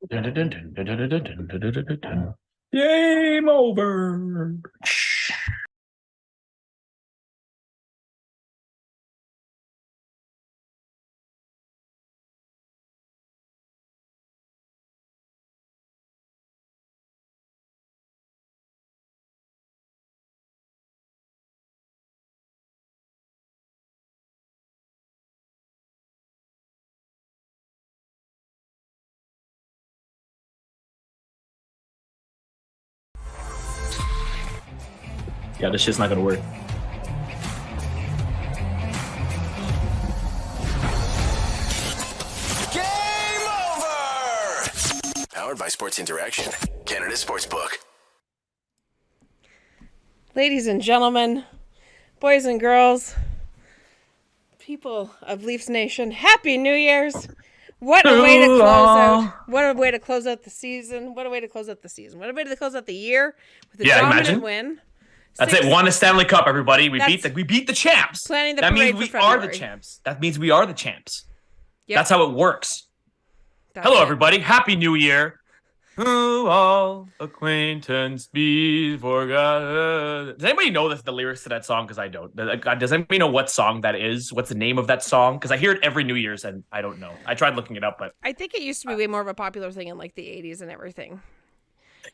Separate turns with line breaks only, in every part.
Game over. Yeah, this shit's not gonna work.
Game over! Powered by Sports Interaction, Canada Sportsbook.
Ladies and gentlemen, boys and girls, people of Leafs Nation, Happy New Year's! What a way to close out! What a way to close out the season! What a way to close out the season! What a way to close out the year with a dominant win.
That's it. Won a Stanley Cup, everybody. We beat the champs.
Planning the
that
parade
means
for
we are
February.
the champs. That means we are the champs.
Yep.
That's how it works. Hello, everybody. Happy New Year. Who all acquaintance be forgot. Does anybody know the lyrics to that song? Because I don't. Does anybody know what song that is? What's the name of that song? Because I hear it every New Year's and I don't know. I tried looking it up, but
I think it used to be way more of a popular thing in like the 80s and everything.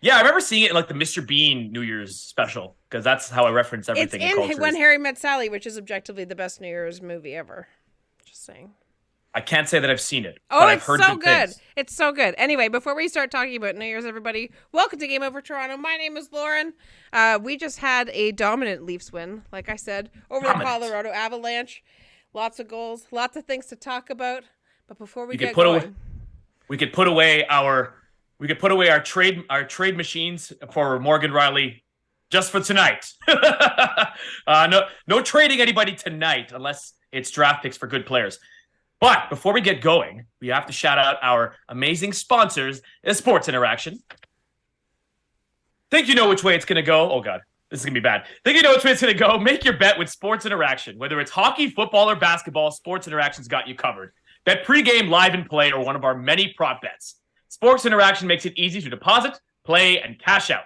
Yeah, I remember seeing it in like the Mr. Bean New Year's special because that's how I reference everything.
It's in When Harry Met Sally, which is objectively the best New Year's movie ever. Just saying.
I can't say that I've seen it.
Oh,
but
it's
I've heard
so
good
good.
things.
It's so good. Anyway, before we start talking about New Year's, everybody, welcome to Game Over Toronto. My name is Lauren. We just had a dominant Leafs win, like I said, over the Colorado Avalanche. Lots of goals, lots of things to talk about. But before we get going,
we could put away our trade machines for Morgan Riley just for tonight. No trading anybody tonight unless it's draft picks for good players. But before we get going, we have to shout out our amazing sponsors, Sports Interaction. Think you know which way it's going to go? Oh, God. This is going to be bad. Think you know which way it's going to go? Make your bet with Sports Interaction. Whether it's hockey, football, or basketball, Sports Interaction's got you covered. Bet pregame, live, and play or one of our many prop bets. Sports Interaction makes it easy to deposit, play, and cash out.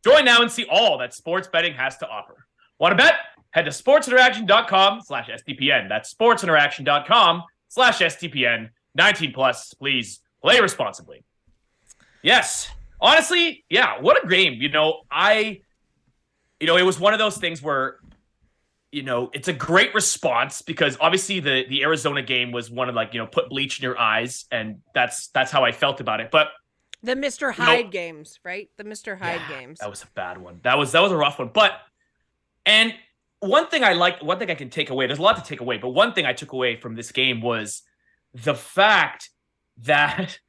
Join now and see all that sports betting has to offer. Want to bet? Head to sportsinteraction.com/STPN. That's sportsinteraction.com/STPN. 19 plus. Please play responsibly. Yes. Honestly, yeah, what a game. It was one of those things where, it's a great response because obviously the Arizona game was one of put bleach in your eyes. And that's how I felt about it. But
the Mr. Hyde games, right? The Mr. Hyde games.
That was a bad one. That was a rough one. And one thing I can take away, there's a lot to take away, but one thing I took away from this game was the fact that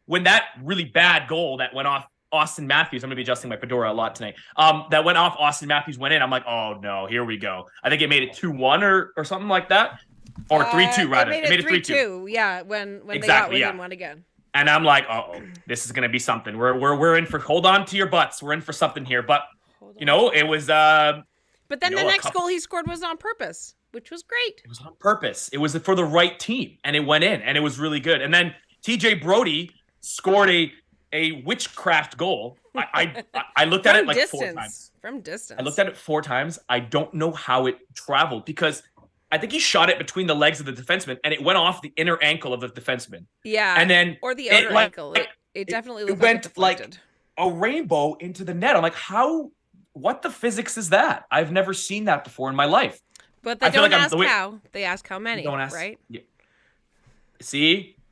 when that really bad goal that went off Austin Matthews, I'm going to be adjusting my fedora a lot tonight, that went off Austin Matthews went in, I'm like, oh no, here we go. I think it made it 2-1 or something like that. Or 3-2, rather.
It made it 3-2. Yeah, when they got within one again.
And I'm like, uh-oh, this is going to be something. We're in for, hold on to your butts. We're in for something here. But, it was...
But then the next goal he scored was on purpose, which was great.
It was on purpose. It was for the right team, and it went in, and it was really good. And then TJ Brody scored a witchcraft goal. I looked at it like 4 times.
From distance.
I looked at it 4 times. I don't know how it traveled because... I think he shot it between the legs of the defenseman, and it went off the inner ankle of the defenseman.
Yeah,
and then
or the outer ankle. It definitely looked
went like a rainbow into the net. I'm like, how? What the physics is that? I've never seen that before in my life.
But they don't ask how. They ask how many. Don't ask, right?
Yeah.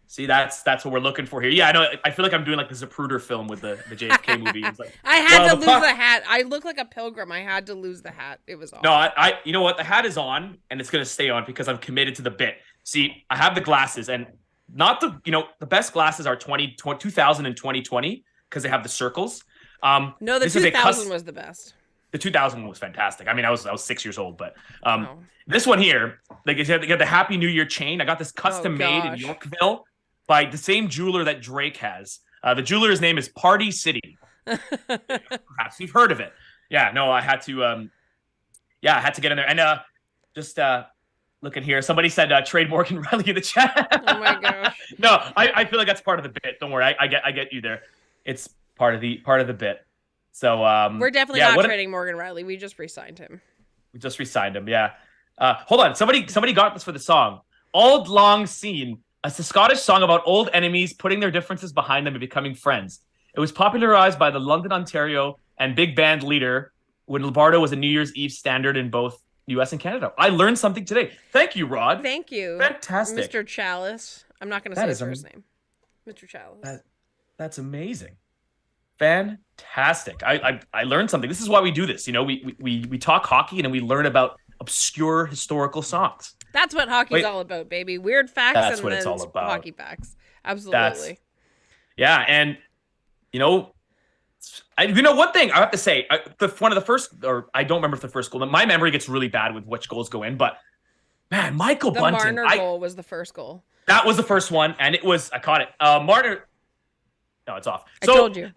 See, that's what we're looking for here. Yeah, I know. I feel like I'm doing like the Zapruder film with the JFK movie. It's like,
I had to lose the hat. I look like a pilgrim. I had to lose the hat. It was awful.
No, I you know what? The hat is on, and it's gonna stay on because I'm committed to the bit. See, I have the glasses, and not the the best glasses are 2000 and 2020 because they have the circles.
No, the 2000 was the best.
The 2000 one was fantastic. I mean, I was 6 years old, but this one here, like they got the Happy New Year chain. I got this custom made in Yorkville by the same jeweler that Drake has. The jeweler's name is Party City. Perhaps you've heard of it. Yeah, no, I had to get in there. And looking here. Somebody said trade Morgan Riley in the chat.
Oh my gosh.
No, I feel like that's part of the bit. Don't worry, I get you there. It's part of the bit. So
we're definitely not trading Morgan Riley. We just re-signed him.
We just re-signed him. Yeah. Hold on. Somebody got this for the song. Auld Lang Syne. It's a Scottish song about old enemies putting their differences behind them and becoming friends. It was popularized by the London, Ontario, and big band leader when Lombardo was a New Year's Eve standard in both U.S. and Canada. I learned something today. Thank you, Rod.
Thank you.
Fantastic.
Mr. Chalice. I'm not going to say his first name. Mr. Chalice.
That's amazing. Fantastic. I learned something. This is why we do this. You know, we talk hockey and then we learn about obscure historical songs.
That's what hockey's all about, baby. Weird facts.
That's what it's all about.
Hockey facts. Absolutely.
Yeah, and you know, one thing I have to say, one of the first, or I don't remember if the first goal. My memory gets really bad with which goals go in, but man, Michael Bunting.
The Marner goal was the first goal.
That was the first one, and I caught it. Marner. No, it's off.
So, I told you.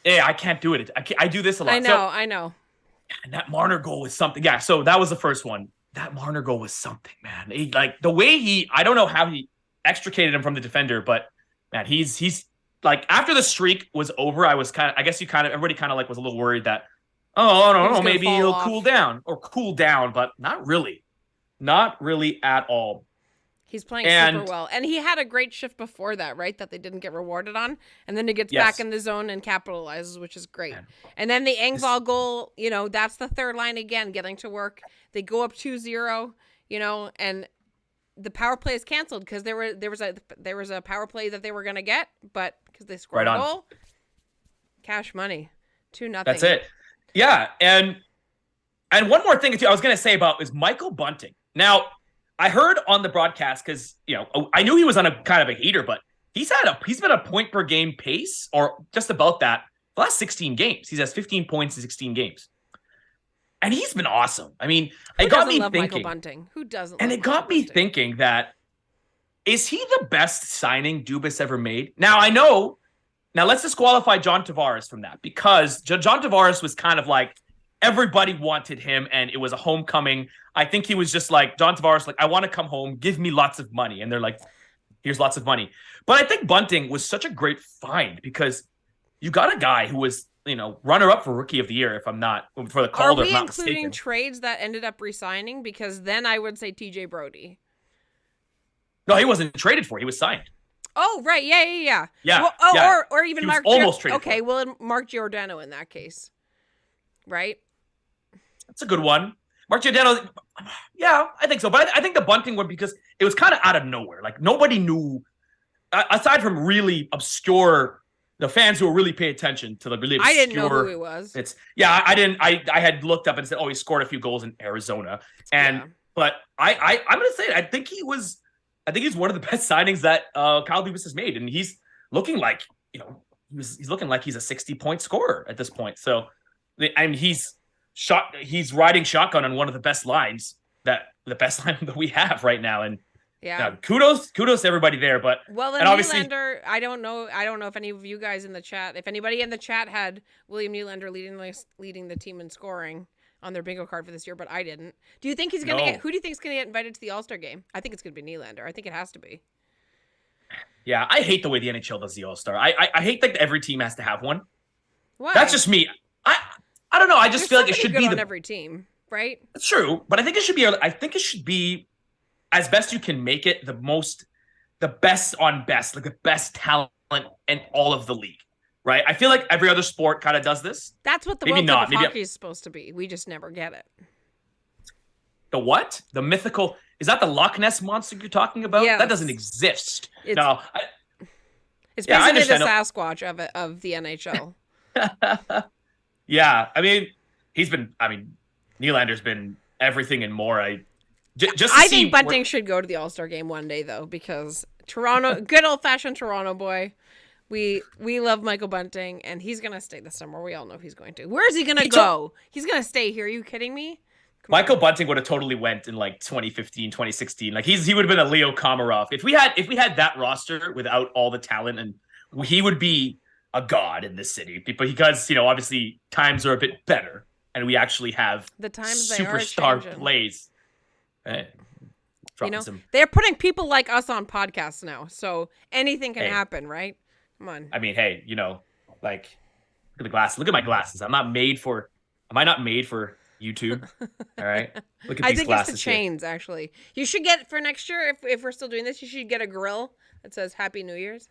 I can't do it. I do this a lot.
I know.
And that Marner goal was something. Yeah, so that was the first one. That Marner goal was something, man. The way I don't know how he extricated him from the defender, but man, he's like, after the streak was over, everybody kind of like was a little worried that, no, maybe he'll cool down, but not really at all.
He's playing super well. And he had a great shift before that, right? That they didn't get rewarded on. And then he gets back in the zone and capitalizes, which is great. Man. And then the Engvall goal, that's the third line again, getting to work. They go up 2-0, and the power play is canceled because there was a power play that they were going to get, but because they scored a goal, cash money, 2-0.
That's it. Yeah. And one more thing I was going to say about is Michael Bunting. Now, I heard on the broadcast because I knew he was on a kind of a heater, but he's been a point per game pace or just about that the last 16 games. He has 15 points in 16 games, and he's been awesome. I mean, it got me thinking.
Michael Bunting? Who doesn't?
And it got me thinking that is he the best signing Dubas ever made? Now I know. Now let's disqualify John Tavares from that because John Tavares was kind of like everybody wanted him, and it was a homecoming. I think he was just like, John Tavares, like, I want to come home, give me lots of money. And they're like, here's lots of money. But I think Bunting was such a great find because you got a guy who was, runner-up for Rookie of the Year, for the Calder, if I'm not mistaken. Are we
including trades that ended up re-signing? Because then I would say TJ Brody.
No, he wasn't traded for. He was signed.
Oh, right. Yeah.
Yeah.
Well, or even
he
Mark.
Almost traded.
Okay, well, Mark Giordano in that case, right?
That's a good one. Mark Giordano, yeah, I think so. But I think the Bunting one, because it was kind of out of nowhere. Like, nobody knew, aside from really obscure, the fans who were really paying attention to the really obscure.
I didn't know who he was.
I didn't. I had looked up and said, oh, he scored a few goals in Arizona. But I'm going to say, I think he's one of the best signings that Kyle Dubas has made. And he's looking like, he's looking like he's a 60-point scorer at this point. So, he's riding shotgun on one of the best lines that we have right now, and kudos to everybody there. But
and Nylander, I don't know if any of you guys in the chat, if anybody in the chat had William Nylander leading the team in scoring on their bingo card for this year, but I didn't. Do you think he's gonna get? Who do you think is gonna get invited to the All-Star game? I think it's gonna be Nylander. I think it has to be.
Yeah, I hate the way the NHL does the All-Star. I hate that every team has to have one.
Why?
That's just me. I don't know. I just feel like it should be
on every team, right?
It's true, but I think it should be as best you can make it, the best on best, like the best talent in all of the league, right? I feel like every other sport kind of does this.
That's what the World Cup of hockey is supposed to be. We just never get it.
The what? The mythical? Is that the Loch Ness monster you're talking about?
Yes.
That doesn't exist.
It's basically the Sasquatch of the NHL.
Yeah, I mean, Nylander's been everything and more. I think
Bunting should go to the All-Star game one day, though, because Toronto, good old-fashioned Toronto boy. We love Michael Bunting, and he's going to stay this summer. We all know he's going to. Where is he going to go? He's going to stay here. Are you kidding me?
Michael Bunting would have totally went in like 2015, 2016. Like he would have been a Leo Komarov. If we had that roster without all the talent, and he would be a god in this city because obviously times are a bit better and we actually have
the times
superstar plays. Dropping some.
They're putting people like us on podcasts now, so anything can happen, right? Come on.
I mean, hey, like, look at the glasses. Look at my glasses. Am I not made for YouTube? All right. Look at
I
these
think
glasses
it's the chains, actually. You should get, for next year, if we're still doing this, you should get a grill that says Happy New Year's.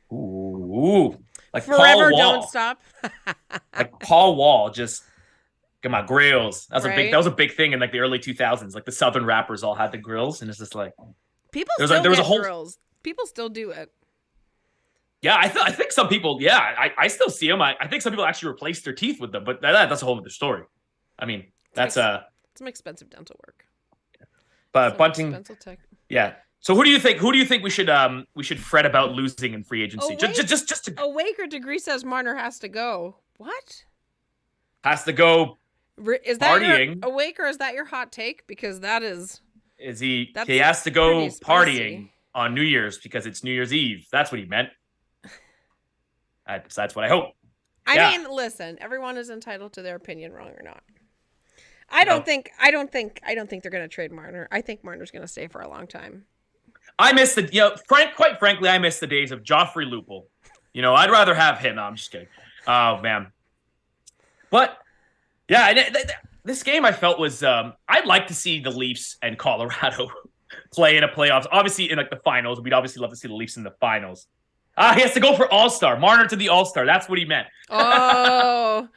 Here. Ooh. Like
Forever
Paul Wall.
Don't Stop.
Like Paul Wall, just come on, grills. That
Right.
was a big thing in like the early 2000s. Like the Southern rappers all had the grills, and it's just like
People
there
still
was
get
a whole
grills. People still do it.
yeah. I think some people, yeah, I still see them. I think some people actually replace their teeth with them, but that's a whole other story. I mean, that's
Some expensive dental work.
but
Some
Bunting,
expensive tech.
yeah. So who do you think we should fret about losing in free agency?
Oh, wait.
Just to
Awake or Degree says Marner has to go. What?
has to go.
Is that
Partying.
your Awake or is that your hot take? Because that is.
Is he
That's
has to go
pretty spicy.
partying on New Year's because it's New Year's Eve. That's what he meant. That's what I hope.
I mean, listen. Everyone is entitled to their opinion, wrong or not. I don't think they're going to trade Marner. I think Marner's going to stay for a long time.
I miss quite frankly, I miss the days of Joffrey Lupul. I'd rather have him. No, I'm just kidding. Oh man. But yeah, this game I felt was I'd like to see the Leafs and Colorado play in a playoffs. Obviously in like the finals. We'd obviously love to see the Leafs in the finals. He has to go for All-Star. Marner to the All-Star. That's what he meant.
Oh.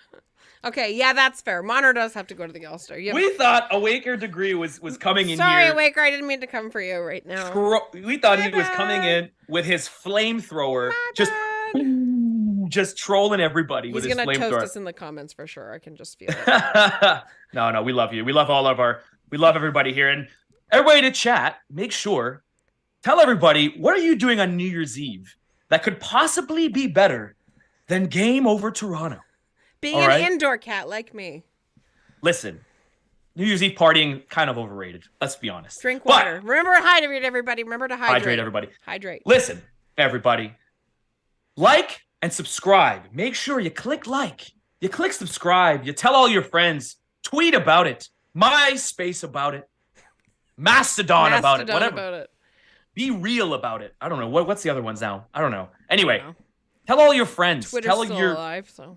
Okay, yeah, that's fair. Marner does have to go to the All-Star.
We thought Awaker Degree was coming in
Sorry,
here.
Awaker, I didn't mean to come for you right now.
We thought he was coming in with his flamethrower, just trolling everybody with his
He's gonna toast
flamethrower.
us in the comments for sure. I can just feel it.
No, we love you. We love we love everybody here. And everybody to chat, make sure, tell everybody, what are you doing on New Year's Eve that could possibly be better than game over Toronto?
Being
All
an
right?
indoor cat like me.
Listen, New Year's Eve partying, kind of overrated. Let's be honest.
Drink
But-
water. Remember to hydrate, everybody. Remember to hydrate.
Hydrate, everybody.
Hydrate.
Listen, everybody. Like and subscribe. Make sure you click like. You click subscribe. You tell all your friends. Tweet about it. MySpace about it. Mastodon about it. Whatever.
About it.
Be real about it. I don't know. What's the other ones now? I don't know. Anyway,
I don't know.
tell all your friends.
Twitter's
tell
still
your
alive, so.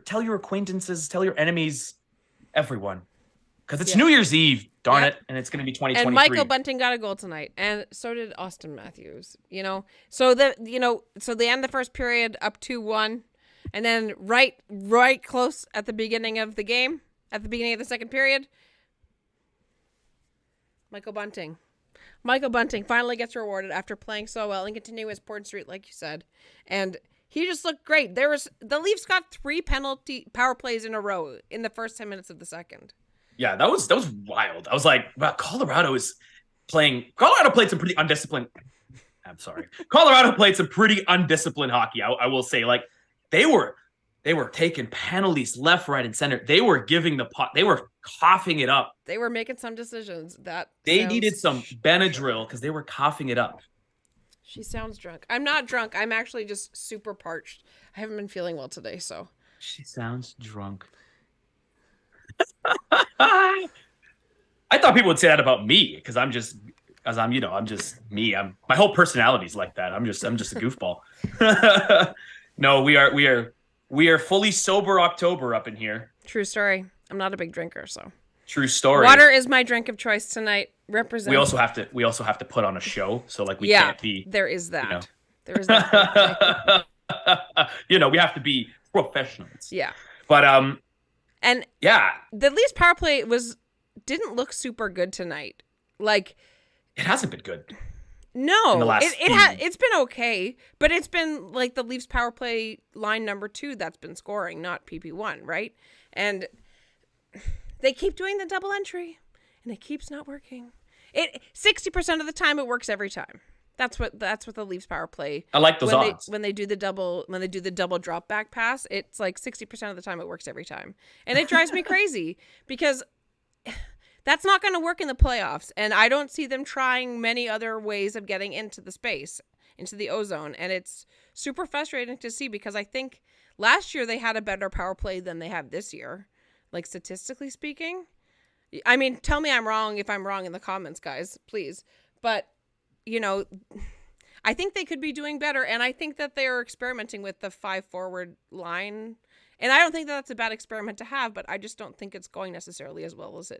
tell your acquaintances. Tell your enemies. Everyone. Because it's
Yeah.
New Year's Eve. Darn
Yep.
it. And it's going to be 2023.
And Michael Bunting got a goal tonight, and so did Austin Matthews. So they end the first period up 2-1, and then right close at the beginning of the game, at the beginning of the second period, Michael Bunting finally gets rewarded after playing so well and continuing his Port Street, like you said, and he just looked great. The Leafs got 3 penalty power plays in a row in the first 10 minutes of the second.
Yeah, that was wild. I was like, wow, Colorado played some pretty undisciplined. I'm sorry. Colorado played some pretty undisciplined hockey. I will say, like, they were taking penalties left, right, and center. They were giving the puck. They were coughing it up.
They were making some decisions that
They
sounds-
needed some Benadryl because they were coughing it up.
She sounds drunk. I'm not drunk. I'm actually just super parched. I haven't been feeling well today, so.
She sounds drunk. I thought people would say that about me because I'm just me. My whole personality's like that. I'm just a goofball. No, we are fully sober October up in here.
True story. I'm not a big drinker, so.
True story.
Water is my drink of choice tonight. Represent.
We also have to put on a show, so like we can't be.
There is that.
know.
There is that.
We have to be professionals.
Yeah.
But
And
yeah,
the Leafs power play didn't look super good tonight. Like,
it hasn't been good.
no,
In the last
it's been okay, but it's been like the Leafs power play line number 2 that's been scoring, not PP1, right? And they keep doing the double entry, and it keeps not working. 60% of the time it works every time. That's what the Leafs power play.
I like those odds.
When they do the double drop back pass, it's like 60% of the time it works every time. And it drives me crazy because that's not going to work in the playoffs, and I don't see them trying many other ways of getting into the space, into the ozone, and it's super frustrating to see because I think last year they had a better power play than they have this year, like statistically speaking. I mean, tell me I'm wrong if I'm wrong in the comments, guys, please. But, you know, I think they could be doing better, and I think that they're experimenting with the 5 forward line. And I don't think that that's a bad experiment to have, but I just don't think it's going necessarily as well as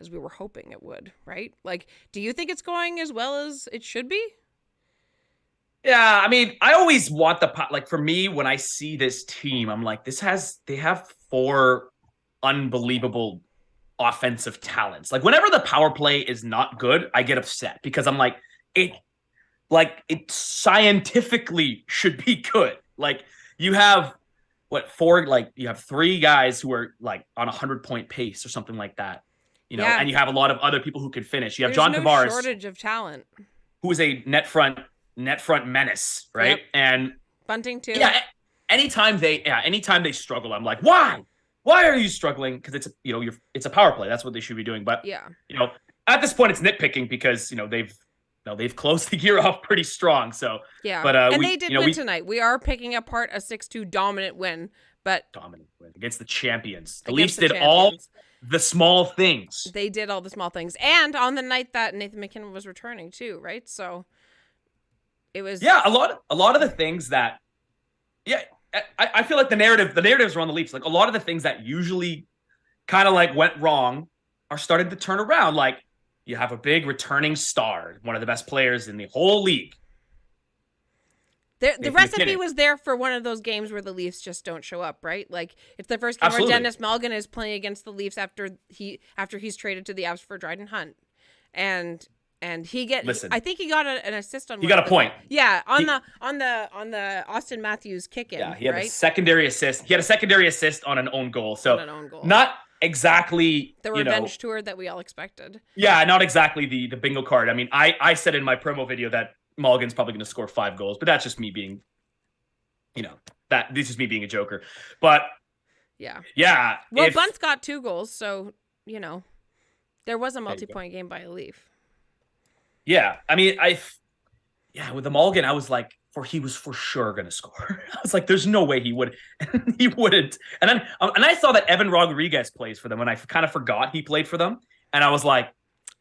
we were hoping it would, right? Like, do you think it's going as well as it should be?
Yeah, I mean, I always want like for me when I see this team, I'm like, they have 4 unbelievable offensive talents. Like whenever the power play is not good, I get upset because I'm like, it scientifically should be good. Like you have you have 3 guys who are like on 100-point pace or something like that. And you have a lot of other people who can finish. You have John Tavares,
shortage of talent,
who is a net front menace, right?
Yep.
And
Bunting too.
Yeah, anytime they struggle, I'm like, why? Why are you struggling? Because it's it's a power play. That's what they should be doing. But at this point, it's nitpicking because they've closed the year off pretty strong. So
yeah,
but
they did win tonight. We are picking apart a 6-2 dominant win, but
dominant win against the champions. The Leafs did all the small things.
They did all the small things, and on the night that Nathan McKinnon was returning too, right? So it was
a lot of the things that I feel like the narratives around the Leafs, like a lot of the things that usually kind of like went wrong are starting to turn around. Like you have a big returning star, one of the best players in the whole league.
The recipe was there for one of those games where the Leafs just don't show up, right? Like it's the first game
Absolutely.
where Dennis Malgin is playing against the Leafs after he's traded to the Avs for Dryden Hunt, and I think he got an assist on.
He got a point.
Yeah, on the Austin Matthews kick in.
Yeah, he had
right?
a secondary assist. He had a secondary assist on an own goal. So not exactly
the revenge tour that we all expected.
Yeah, not exactly the bingo card. I mean, I said in my promo video that Mulligan's probably going to score 5 goals, but that's just me being, this is me being a joker. But yeah.
Well, Bunt's got 2 goals, so there was a multi-point game by a Leaf.
Yeah, I mean, with the Mulligan, I was like, he was for sure going to score. I was like, there's no way he would. He wouldn't. And then I saw that Evan Rodriguez plays for them, and I kind of forgot he played for them, and I was like,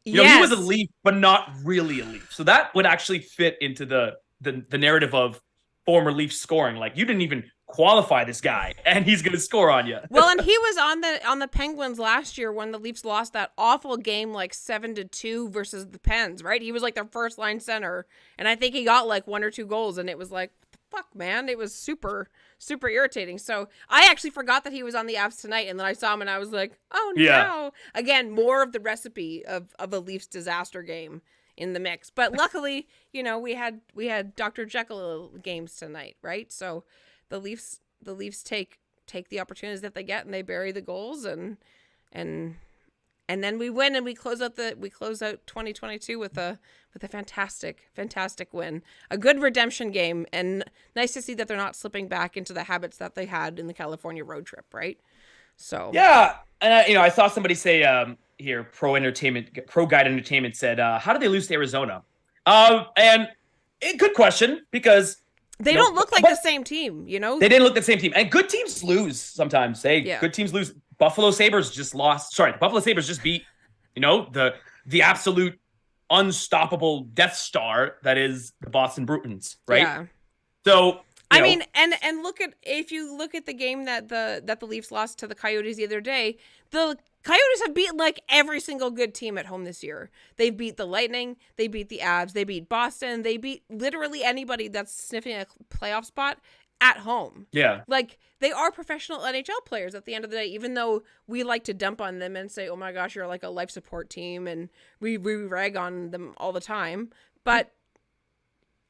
he was a Leaf, but not really a Leaf. So that would actually fit into the narrative of former Leaf scoring. Like, you didn't even qualify this guy, and he's going to score on you.
Well, and he was on the Penguins last year when the Leafs lost that awful game, like 7-2 versus the Pens, right? He was like their first line center, and I think he got like 1 or 2 goals, and it was like, what the fuck, man? It was super, super irritating. So I actually forgot that he was on the Avs tonight, and then I saw him, and I was like, oh no. Yeah. Again, more of the recipe of a Leafs disaster game in the mix. But luckily, we had Dr. Jekyll games tonight, right? So the Leafs take the opportunities that they get, and they bury the goals, and then we win, and we close out 2022 with a fantastic win, a good redemption game, and nice to see that they're not slipping back into the habits that they had in the California road trip, right? So
yeah, and I saw somebody say here, Pro Guide Entertainment said, how did they lose to Arizona? And good question, because
they don't look like the same team, They
didn't look the same team. And good teams lose sometimes. Good teams lose. Buffalo Sabres just lost. Sorry, the Buffalo Sabres just beat, the absolute unstoppable Death Star that is the Boston Bruins, right?
Yeah.
So
I mean, and if you look at the game that the Leafs lost to the Coyotes the other day, the Coyotes have beaten like every single good team at home this year. They beat the Lightning, they beat the Avs, they beat Boston, they beat literally anybody that's sniffing a playoff spot at home.
Yeah.
Like, they are professional NHL players at the end of the day, even though we like to dump on them and say, oh my gosh, you're like a life support team, and we rag on them all the time. But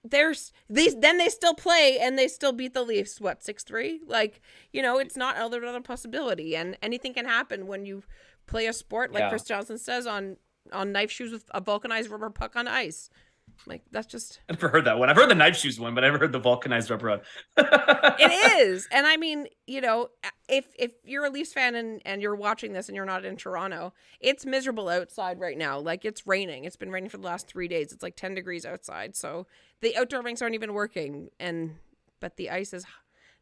then they still play, and they still beat the Leafs, 6-3? Like, it's not another possibility, and anything can happen when you play a sport, like Chris Johnson says, on knife shoes with a vulcanized rubber puck on ice. Like, that's just...
I've never heard that one. I've heard the knife shoes one, but I never heard the vulcanized rubber one.
It is. And I mean, if you're a Leafs fan and you're watching this and you're not in Toronto, it's miserable outside right now. Like, it's raining. It's been raining for the last 3 days. It's like 10 degrees outside. So the outdoor rinks aren't even working. But the ice is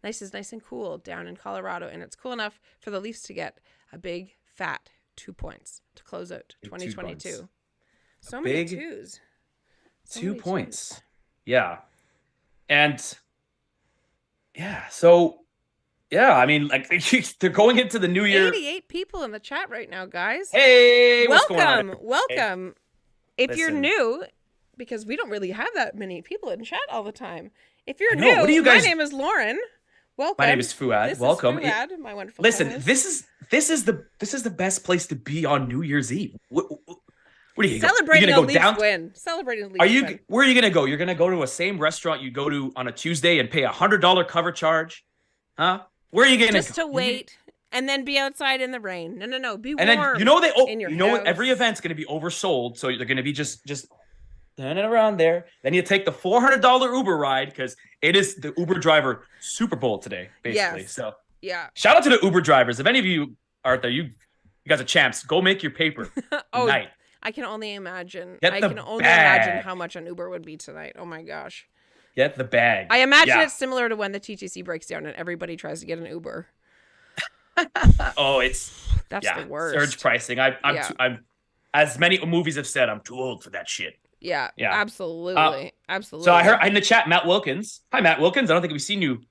nice and cool down in Colorado. And it's cool enough for the Leafs to get a big, fat 2 points to close out
Big
2022.
2 points.
So many
Big
twos. So
2
many
points.
twos.
Yeah. And so I mean, like they're going into the new year.
88 people in the chat right now, guys.
Hey, what's going on?
Welcome. If you're
Listen.
new, because we don't really have that many people in chat all the time. If you're
I know.
new,
What do you guys-
my name is Lauren. Welcome.
My name is Fouad.
This
Welcome.
is Fouad, my wonderful
Listen,
co-host.
this is the best place to be on New Year's Eve. What are you
Celebrating
gonna
a
go
Leafs
down?
win. Celebrating a Leafs
Are you?
win.
Where are you gonna go? You're gonna go to a same restaurant you go to on a Tuesday and pay $100 cover charge, huh? Where are you gonna
Just
go?
to wait and then be outside in the rain. No. Be
And
warm.
then you know
in your
every
house.
event's gonna be oversold, so they're gonna be just turning around there. Then you take the $400 Uber ride because it is the Uber driver Super Bowl today, basically.
Yes.
So
Yeah.
shout out to the Uber drivers. If any of you are out there, you guys are champs. Go make your paper tonight.
I can only imagine.
Get
I
the
can only
bag.
imagine how much an Uber would be tonight. Oh my gosh.
Get the bag.
I imagine
Yeah.
it's similar to when the TTC breaks down and everybody tries to get an Uber.
Oh, it's
That's the worst.
surge pricing. I'm as many movies have said, I'm too old for that shit.
Yeah.
Yeah.
Absolutely. Absolutely.
So I heard in the chat, Matt Wilkins. Hi, Matt Wilkins. I don't think we've seen you.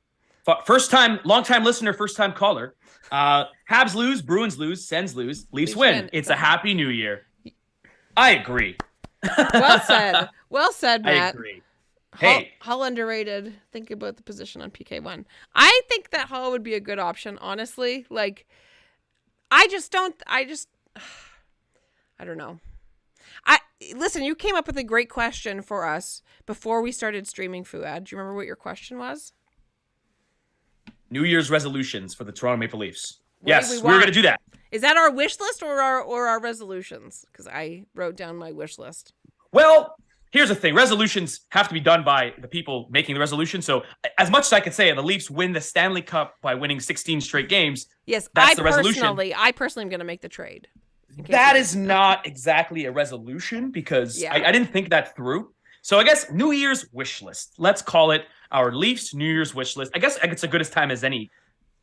Long time listener, first time caller. Habs lose, Bruins lose, Sens lose, Leafs win. It's a happy new year. I agree.
Well said. Well said,
I
Matt.
agree. Hey,
Hull underrated. Think about the position on PK1. I think that Hull would be a good option, honestly. Like, I don't know. Listen, you came up with a great question for us before we started streaming, Fouad. Do you remember what your question was?
New Year's resolutions for the Toronto Maple Leafs.
What
Yes,
do we
we're
want?
going to do that.
Is that our wish list or our resolutions? Because I wrote down my wish list.
Well, here's the thing. Resolutions have to be done by the people making the resolution. So as much as I could say the Leafs win the Stanley Cup by winning 16 straight games,
Yes,
that's the resolution.
I personally am going to make the trade.
That is not exactly a resolution because
Yeah.
I didn't think that through. So I guess New Year's wish list. Let's call it our Leafs New Year's wish list. I guess it's a good as time as any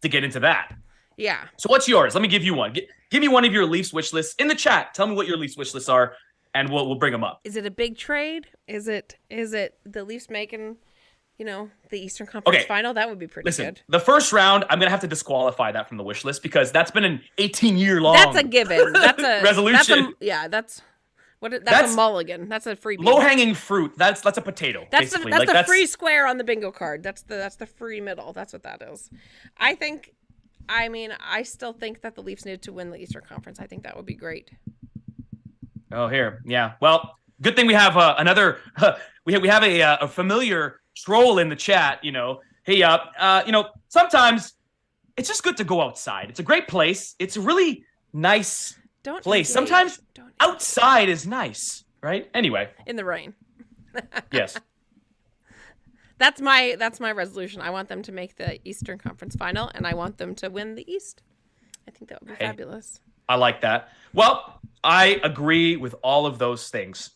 to get into that.
Yeah.
So what's yours? Let me give you one. Give me one of your Leafs wish lists in the chat. Tell me what your Leafs wish lists are, and we'll bring them up.
Is it a big trade? Is it the Leafs making, the Eastern Conference final? That would be pretty
Listen,
good.
the first round, I'm gonna have to disqualify that from the wish list because that's been an 18-year long.
That's a given. That's a
resolution.
That's
That's
a mulligan. That's a freebie.
Low-hanging fruit. That's a potato.
That's
basically.
the free square on the bingo card. That's the free middle. That's what that is. I still think that the Leafs need to win the Eastern Conference. I think that would be great.
Oh, here, yeah. Well, good thing we have another. We have a familiar troll in the chat. Hey, sometimes it's just good to go outside. It's a great place. It's a really nice place.
Engage.
Sometimes
Don't engage.
outside is nice, right? Anyway,
In the rain.
yes.
That's my resolution. I want them to make the Eastern Conference final, and I want them to win the East. I think that would be fabulous.
I like that. Well, I agree with all of those things.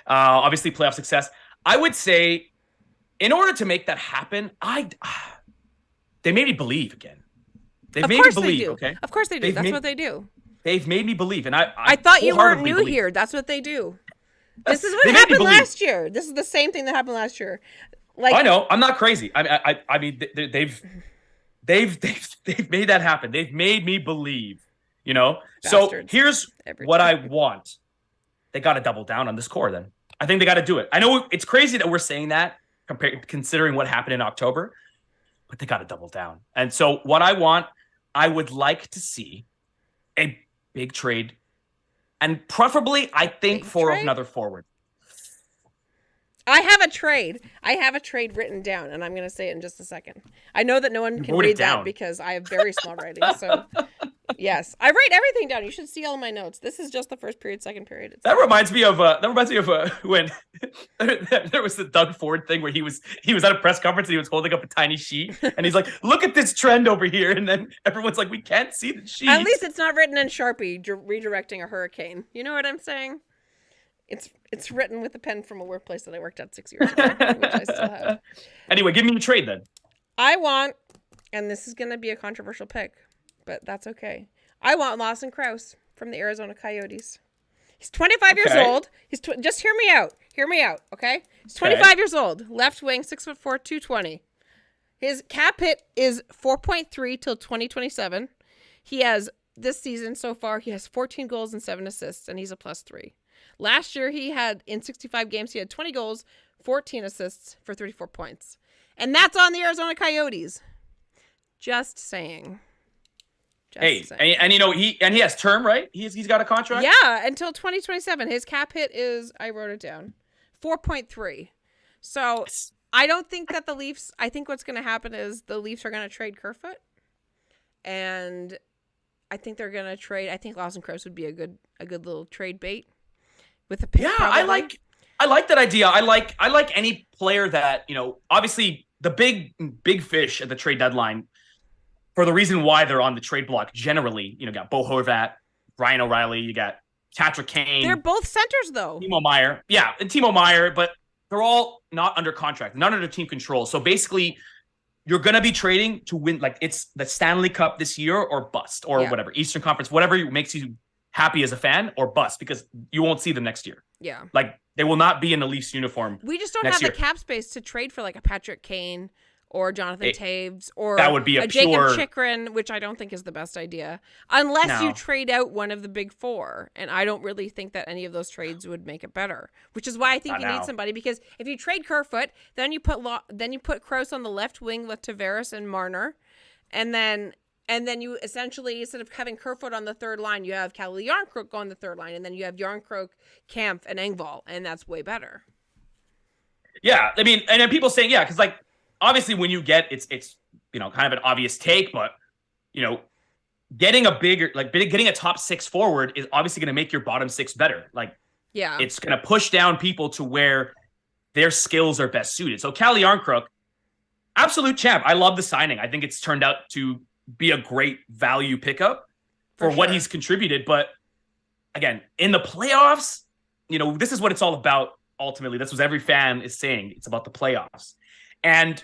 Obviously, playoff success. I would say, in order to make that happen, they made me believe again. They've made me believe.
They do.
Okay.
Of course they do. That's what they do.
They've made me believe, and
I thought you weren't
wholeheartedly
new
believe.
here. That's what they do. This is what
They made me
happened
believe.
last year. This is the same thing that happened last year. Like,
I know. I'm not crazy. I mean, they've made that happen. They've made me believe. So
Bastards.
here's
Every
what I
time.
want. They got to double down on this core. Then I think they got to do it. I know it's crazy that we're saying that considering what happened in October, but they got to double down. And so what I would like to see a big trade, and preferably, I think,
Big
for
trade?
another forward.
I have a trade. I have a trade written down, and I'm going to say it in just a second. I know that no one can
wrote it
read that
down.
because I have very small writing. So, yes, I write everything down. You should see all my notes. This is just the first period, second period.
That reminds me of when there was the Doug Ford thing where he was at a press conference and he was holding up a tiny sheet and he's like, "Look at this trend over here," and then everyone's like, "We can't see the sheet."
At least it's not written in Sharpie, redirecting a hurricane. You know what I'm saying? It's written with a pen from a workplace that I worked at 6 years ago, which I still have.
Anyway, give me a trade then.
I want, and this is going to be a controversial pick, but that's okay. I want Lawson Krause from the Arizona Coyotes. He's 25 years old. Just hear me out. Hear me out, okay? He's 25 years old. Left wing, 6'4", 220. His cap hit is 4.3 till 2027. He has, this season so far, he has 14 goals and 7 assists, and he's a +3. Last year, in 65 games, he had 20 goals, 14 assists for 34 points. And that's on the Arizona Coyotes. Just saying.
And he has term, right? He's got a contract?
Yeah, until 2027. His cap hit is, I wrote it down, 4.3. So I don't think that the Leafs, I think what's going to happen is the Leafs are going to trade Kerfoot. And I think they're going to trade, I think Lawson Crouse would be a good little trade bait with a pick.
Yeah,
probably.
I like that idea. I like any player that, obviously the big fish at the trade deadline, for the reason why they're on the trade block generally, got Bo Horvat, Ryan O'Reilly, you got Patrick Kane.
They're both centers though.
Timo Meier. Yeah, and Timo Meier, but they're all not under contract, not under team control. So basically, you're going to be trading to win, like it's the Stanley Cup this year or bust or whatever, Eastern Conference, whatever makes you happy as a fan or bust, because you won't see them next year.
Yeah.
Like they will not be in the Leafs uniform.
We just don't have the cap space to trade for like a Patrick Kane or Jonathan Taves, or
that would be a
Jacob Chychrun, which I don't think is the best idea, unless you trade out one of the big four. And I don't really think that any of those trades would make it better, which is why I think you need somebody, because if you trade Kerfoot, then you put Crouse on the left wing with Tavares and Marner, and then you essentially, instead of having Kerfoot on the third line, you have Calle Jarnkrok on the third line, and then you have Jarnkrok, Kampf, and Engvall, and that's way better.
Yeah, I mean, and then people saying, because like, obviously, when you get it's kind of an obvious take, but getting a top six forward is obviously going to make your bottom six better. Like, it's going to push down people to where their skills are best suited. So Calle Jarnkrok, absolute champ. I love the signing. I think it's turned out to be a great value pickup for what he's contributed. But again, in the playoffs, this is what it's all about. Ultimately, that's what every fan is saying. It's about the playoffs. And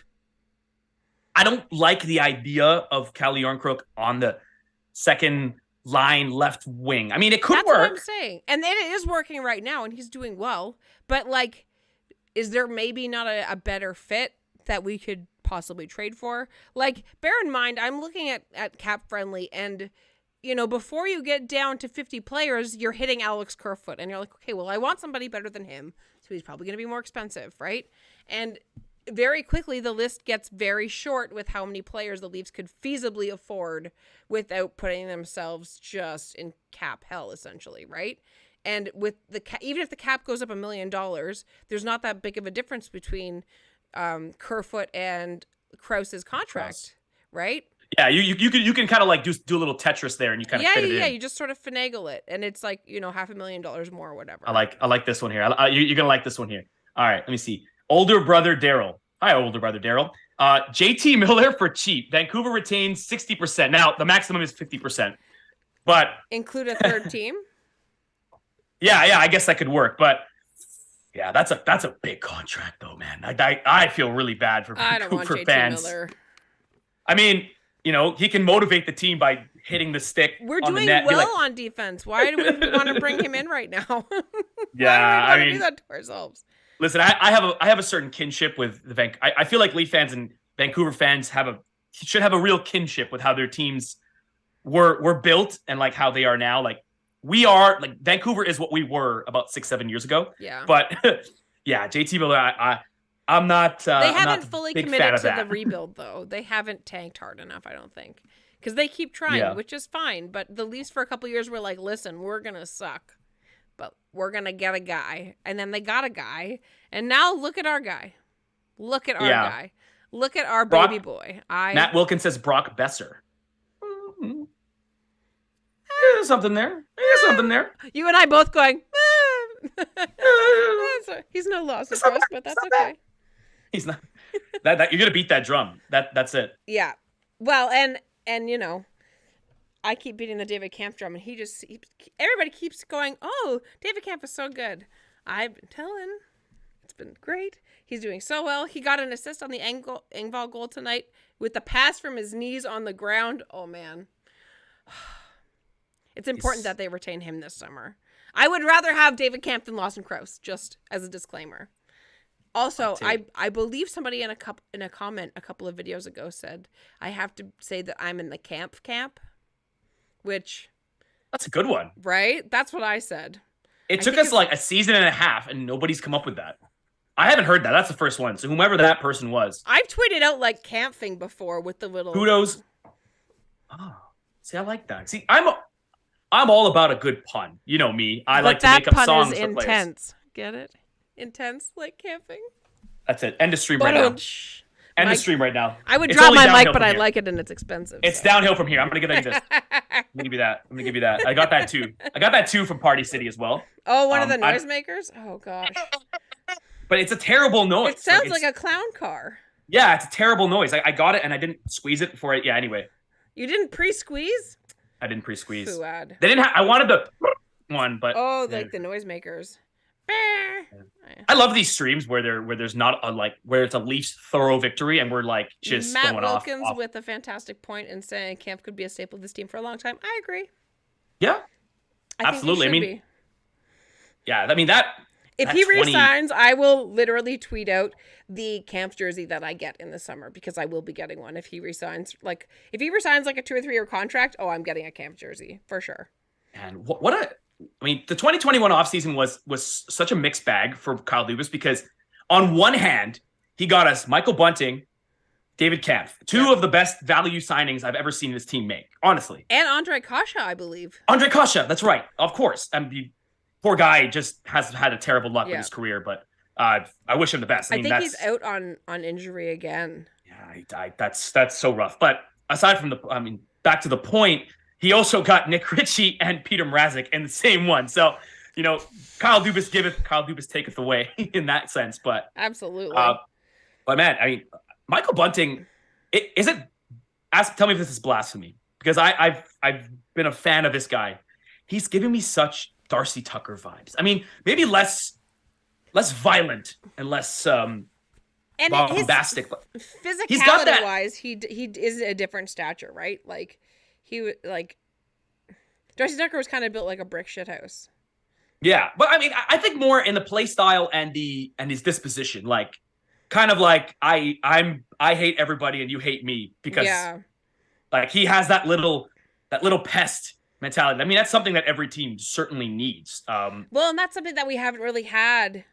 I don't like the idea of Calle Jarnkrok on the second line left wing. I mean, it could work.
That's what I'm saying. And it is working right now, and he's doing well. But, like, is there maybe not a better fit that we could possibly trade for? Like, bear in mind, I'm looking at Cap Friendly, and, before you get down to 50 players, you're hitting Alex Kerfoot. And you're like, okay, well, I want somebody better than him, so he's probably going to be more expensive, right? And very quickly, the list gets very short with how many players the Leafs could feasibly afford without putting themselves just in cap hell, essentially, right? And with even if the cap goes up $1 million, there's not that big of a difference between Kerfoot and Krause's contract, right?
Yeah, you can kind of like do a little Tetris there, and you kind of fit it in.
You just sort of finagle it, and it's like $500,000 more or whatever.
I like this one here. You're gonna like this one here. All right, let me see. Older brother Daryl. Hi, older brother Daryl. JT Miller for cheap. Vancouver retains 60%. Now, the maximum is 50%. But
include a third team?
Yeah, I guess that could work. But yeah, that's a big contract though, man. I feel really bad for Vancouver
I don't want JT
fans.
Miller.
I mean, he can motivate the team by hitting the stick.
We're
on
doing
the net.
well on defense. Why do we want to bring him in right now?
Yeah,
Why do we want to do that to ourselves?
Listen, I have a certain kinship with the I feel like Leaf fans and Vancouver fans should have a real kinship with how their teams were built and like how they are now. Like we are, like Vancouver is what we were about 6-7 years ago.
Yeah.
But yeah, JT Miller, I'm not.
They haven't
not
fully
big
committed
fan of
to
that.
the rebuild though. They haven't tanked hard enough, I don't think, because they keep trying, which is fine. But the Leafs for a couple years were like, listen, we're gonna suck, but we're going to get a guy. And then they got a guy. And now look at our guy. Look at our guy. Look at our baby boy.
Matt Wilkins says Brock Besser. Mm-hmm. There's something there. There's something there.
You and I both going, he's no loss for us, but that's okay.
He's not. That you're going to beat that drum. That's it.
Yeah. Well, and I keep beating the David Kampf drum, and everybody keeps going, oh, David Kampf is so good. I've been telling. It's been great. He's doing so well. He got an assist on the Engvall goal tonight with the pass from his knees on the ground. Oh, man. It's important that they retain him this summer. I would rather have David Camp than Lawson Krause, just as a disclaimer. Also, I believe somebody in a comment a couple of videos ago said I have to say that I'm in the camp, which
That's a good one.
Right? That's what I said.
It took us like a season and a half, and nobody's come up with that. I haven't heard that. That's the first one. So whomever that person was.
I've tweeted out like camp thing before with the little
kudos. Oh, see, I like that. See, I'm all about a good pun. You know me. I like to make up songs for players.
Intense. Get it? Intense, like camping.
That's it. End of stream right now. End of stream right now.
I would drop my mic, but I like it and it's expensive.
It's downhill from here. I'm gonna give that this. I'm gonna give you that. I got that too from Party City as well.
Oh, one of the noisemakers? Oh gosh.
But it's a terrible noise.
It sounds like a clown car.
Yeah, it's a terrible noise. I got it and I didn't squeeze it before yeah, anyway.
You didn't pre-squeeze?
I didn't pre-squeeze.
Fouad.
They didn't I wanted the one, but
like the noisemakers.
I love these streams where there's not where it's a Leafs thorough victory and we're like just
Matt
going
Wilkins
off.
with a fantastic point in saying Camp could be a staple of this team for a long time. I agree.
Yeah, absolutely. If
he resigns, I will literally tweet out the Camp jersey that I get in the summer because I will be getting one if he resigns. Like if he resigns like a 2 or 3 year contract, I'm getting a Camp jersey for sure.
And the 2021 offseason was such a mixed bag for Kyle Dubas because on one hand, he got us Michael Bunting, David Kampf, two of the best value signings I've ever seen this team make, honestly.
And Andre Kasha, I believe.
Andre Kasha, that's right. Of course. The poor guy just has had a terrible luck with his career, but I wish him the best.
I think he's out on injury again.
Yeah, that's so rough. But aside from back to the point, he also got Nick Ritchie and Peter Mrazek in the same one. So, Kyle Dubas giveth, Kyle Dubas taketh away in that sense. But
absolutely.
But man, Michael Bunting, tell me if this is blasphemy because I've been a fan of this guy. He's giving me such Darcy Tucker vibes. Maybe less violent and less bombastic. But
physicality-wise, he is a different stature, right? Like Darcy Tucker was kind of built like a brick shithouse.
Yeah, but I think more in the play style and his disposition, like kind of like I hate everybody and you hate me because like he has that little pest mentality. That's something that every team certainly needs.
Well, and that's something that we haven't really had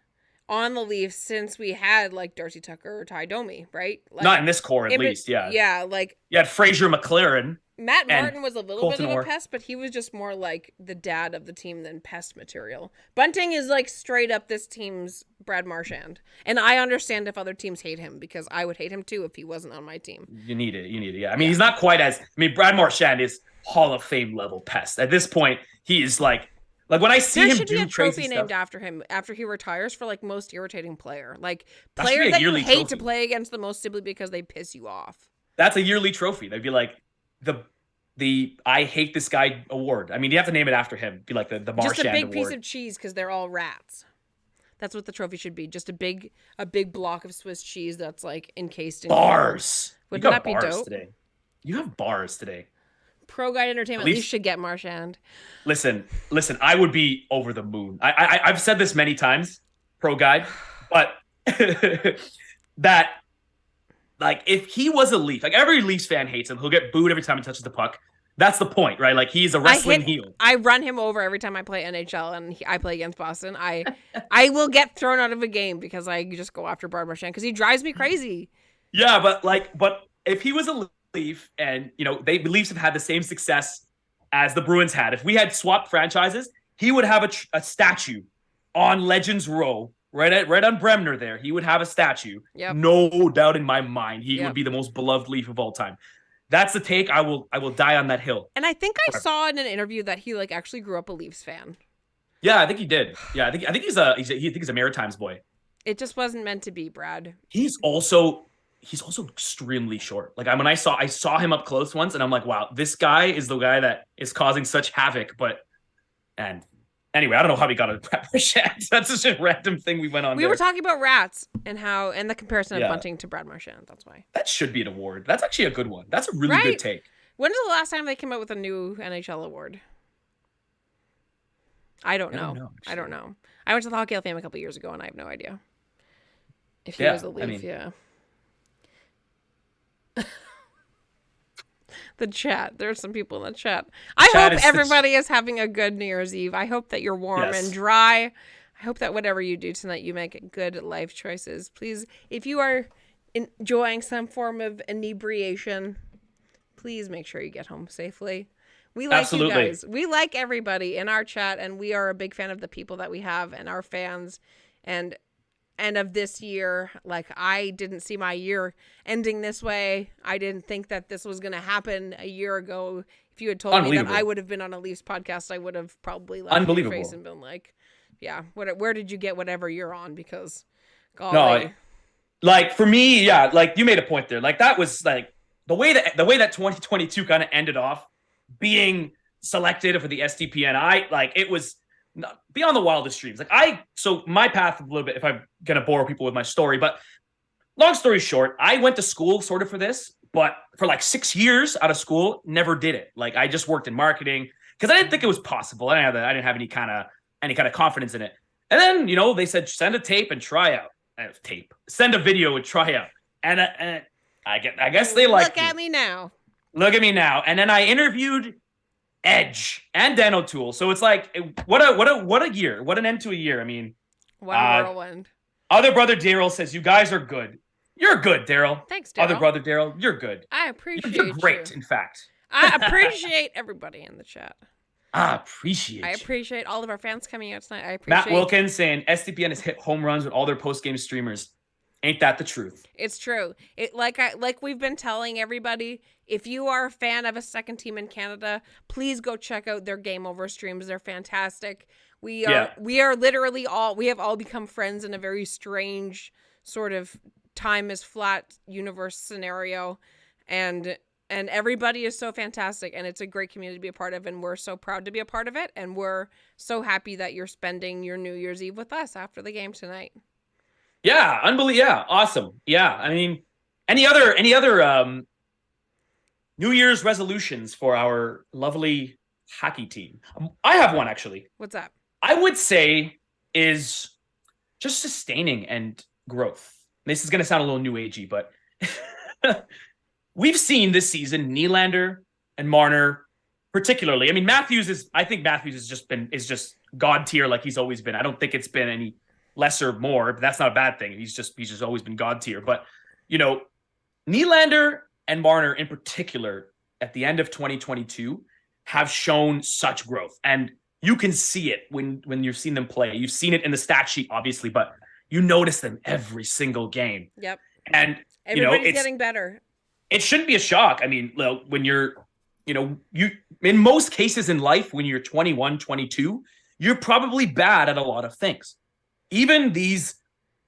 on the Leafs since we had like Darcy Tucker or Ty Domi, right? Like,
not in this core, at least. Yeah.
Yeah, like
you had Fraser McLaren.
Matt Martin was a little bit of
Orr.
a pest, but he was just more like the dad of the team than pest material. Bunting is like straight up this team's Brad Marchand. And I understand if other teams hate him because I would hate him too if he wasn't on my team.
You need it. Yeah. He's not quite as Brad Marchand is Hall of Fame level pest. At this point, he is like when I see him do crazy stuff. There should be a trophy
named after him after he retires for like most irritating player. Like players that you hate to play against the most simply because they piss you off.
That's a yearly trophy. They'd be like the I hate this guy award. You have to name it after him. Be like the Marchand award.
Just a big piece of cheese because they're all rats. That's what the trophy should be. Just a big block of Swiss cheese that's like encased in
bars.
Wouldn't that be dope?
Today. You have bars today.
Pro Guide Entertainment at least should get Marchand.
Listen, I would be over the moon. I've said this many times, Pro Guide, but that like if he was a Leaf, like every Leafs fan hates him, he'll get booed every time he touches the puck. That's the point, right? Like he's a wrestling heel.
I run him over every time I play NHL and I play against Boston. I will get thrown out of a game because I just go after Brad Marchand because he drives me crazy.
Yeah, but if he was a Leaf and the Leafs have had the same success as the Bruins had. If we had swapped franchises, he would have a statue on Legends Row, right on Bremner there. He would have a statue.
Yep.
No doubt in my mind. He would be the most beloved Leaf of all time. That's the take. I will die on that hill.
And I think I saw in an interview that he like actually grew up a Leafs fan.
Yeah, I think he did. Yeah, I think he's a Maritimes boy.
It just wasn't meant to be, Brad.
He's also extremely short. Like I saw him up close once and I'm like, wow, this guy is the guy that is causing such havoc. And anyway, I don't know how he got a Brad Marchand. That's just a random thing we went on.
We were talking about rats and the comparison of Bunting to Brad Marchand. That's why.
That should be an award. That's actually a good one. That's a really good take.
When was the last time they came out with a new NHL award? I don't know.
Actually.
I don't know. I went to the Hockey Hall of Fame a couple years ago, and I have no idea if he
Yeah,
was a Leaf.
I mean-
Yeah. The chat. There's some people in the chat. I
Chat
hope
is
everybody is having a good New Year's Eve. I hope that you're warm
Yes.
and dry. I hope that whatever you do tonight, you make good life choices. Please, if you are enjoying some form of inebriation, please make sure you get home safely. We like
Absolutely.
you guys. We like everybody in our chat, and we are a big fan of the people that we have and our fans, and of this year. Like, I didn't see my year ending this way. I didn't think that this was going to happen a year ago. If you had told me that I would have been on a Leafs podcast, I would have probably laughed in your face and been like, yeah, where did you get whatever you're on? Because, golly.
No, like for me, yeah, like you made a point there. Like that was like the way that 2022 kind of ended off being selected for the STPN. It was beyond the wildest dreams. So my path a little bit, if I'm gonna bore people with my story, but long story short, I went to school sort of for this, but for like 6 years out of school, never did it. Like I just worked in marketing because I didn't think it was possible. I didn't have any kind of confidence in it. And then, they said, send a tape and try out. Send a video and try out. And I guess they liked
me. Look at me now.
Look at me now. And then I interviewed Edge and Dan O'Toole. So it's like, what a year. What an end to a year. I mean,
what a whirlwind.
Other brother Daryl says, you guys are good. You're good, Daryl.
Thanks, Daryl.
Other brother Daryl, you're good.
I appreciate
You're great, in fact.
I appreciate everybody in the chat.
I appreciate
all of our fans coming out tonight. I appreciate
Matt Wilkins saying SDPN has hit home runs with all their post-game streamers. Ain't that the truth?
It's true. Like we've been telling everybody, if you are a fan of a second team in Canada, please go check out their Game Over streams. They're fantastic. We are literally we have all become friends in a very strange sort of time is flat universe scenario, and everybody is so fantastic, and it's a great community to be a part of, and we're so proud to be a part of it, and we're so happy that you're spending your New Year's Eve with us after the game tonight.
Yeah, unbelievable. Yeah, awesome. Yeah, I mean, any other New Year's resolutions for our lovely hockey team? I have one, actually.
What's up?
I would say is just sustaining and growth. This is going to sound a little new agey, but we've seen this season Nylander and Marner, particularly. I mean, I think Matthews is just God tier like he's always been. I don't think it's been any less or more, but that's not a bad thing. He's just always been God tier. But Nylander and Marner in particular at the end of 2022 have shown such growth, and you can see it when you've seen them play. You've seen it in the stat sheet, obviously, but you notice them every single game.
Yep.
And
everybody's getting better.
It shouldn't be a shock. I mean, when you're, you in most cases in life, when you're 21, 22, you're probably bad at a lot of things. Even these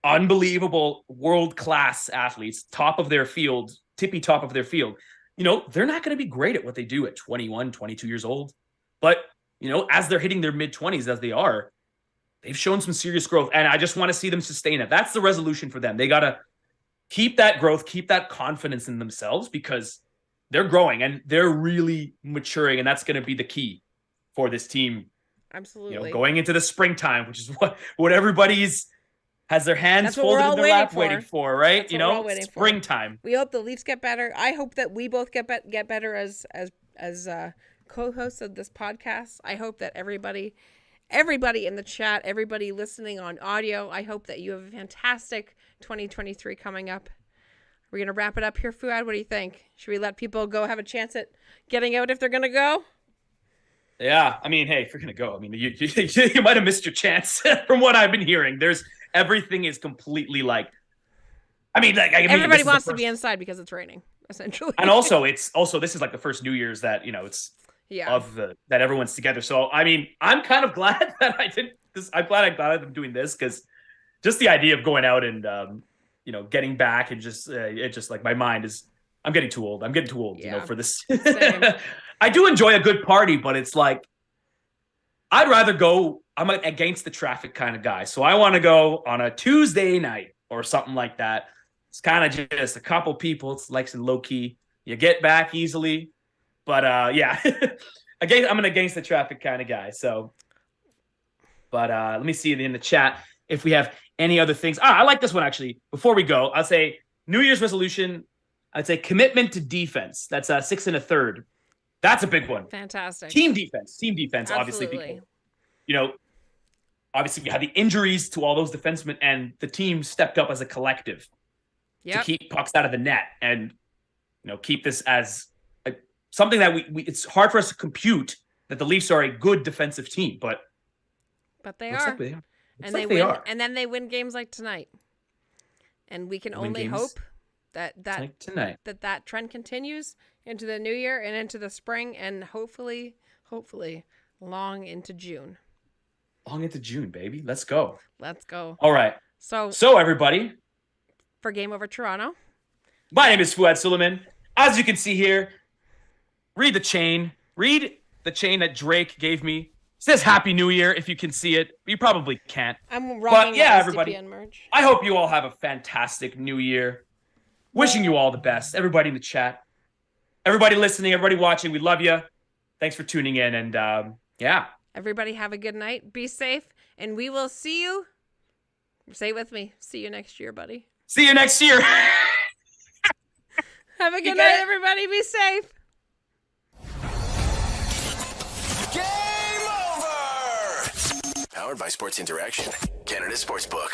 unbelievable world-class athletes, top of their field, tippy top of their field, they're not going to be great at what they do at 21, 22 years old. But, as they're hitting their mid-20s, as they are, they've shown some serious growth, and I just want to see them sustain it. That's the resolution for them. They got to keep that growth, keep that confidence in themselves, because they're growing and they're really maturing, and that's going to be the key for this team.
Absolutely.
Going into the springtime, which is what everybody's has their hands folded in their lap waiting for, right? Springtime.
We hope the Leafs get better. I hope that we both get better as co-hosts of this podcast. I hope that everybody in the chat, everybody listening on audio, I hope that you have a fantastic 2023 coming up. We're going to wrap it up here, Fouad. What do you think? Should we let people go have a chance at getting out if they're going to go?
Yeah. I mean, hey, if you're going to go, I mean, you might have missed your chance from what I've been hearing. Everything is completely
everybody wants to be inside because it's raining, essentially.
And this is like the first New Year's that, that everyone's together. So, I mean, I'm kind of glad that I did this. I'm glad I'm doing this, because just the idea of going out and, getting back and it just like my mind is, I'm getting too old. For this. I do enjoy a good party, but it's like, I'd rather go, I'm an against the traffic kind of guy. So I want to go on a Tuesday night or something like that. It's kind of just a couple people. It's like some low key. You get back easily. But yeah, again, I'm an against the traffic kind of guy. So But let me see in the chat if we have any other things. I like this one, actually. Before we go, I'll say New Year's resolution, I'd say commitment to defense. That's 6 1/3. That's a big one.
Fantastic.
Team defense, obviously. People, obviously we had the injuries to all those defensemen, and the team stepped up as a collective to keep pucks out of the net and, keep this as something that we it's hard for us to compute that the Leafs are a good defensive team, but
they are.
Like they are.
And they win, and then they win games like tonight. And we can only hope that trend continues into the new year and into the spring, and hopefully long into June.
Long into June, baby. Let's go.
All
right. So everybody,
for Game Over Toronto,
my name is Fouad Suleiman. As you can see here, read the chain that Drake gave me. It says Happy New Year, if you can see it. You probably can't.
I'm rocking
everybody,
merch.
I hope you all have a fantastic new year. Wishing you all the best. Everybody in the chat. Everybody listening, everybody watching, we love you. Thanks for tuning in. And
everybody have a good night. Be safe. And we will see you. Say it with me. See you next year, buddy.
See you next year.
Have a good night, everybody. Be safe.
Game over! Powered by Sports Interaction, Canada Sportsbook.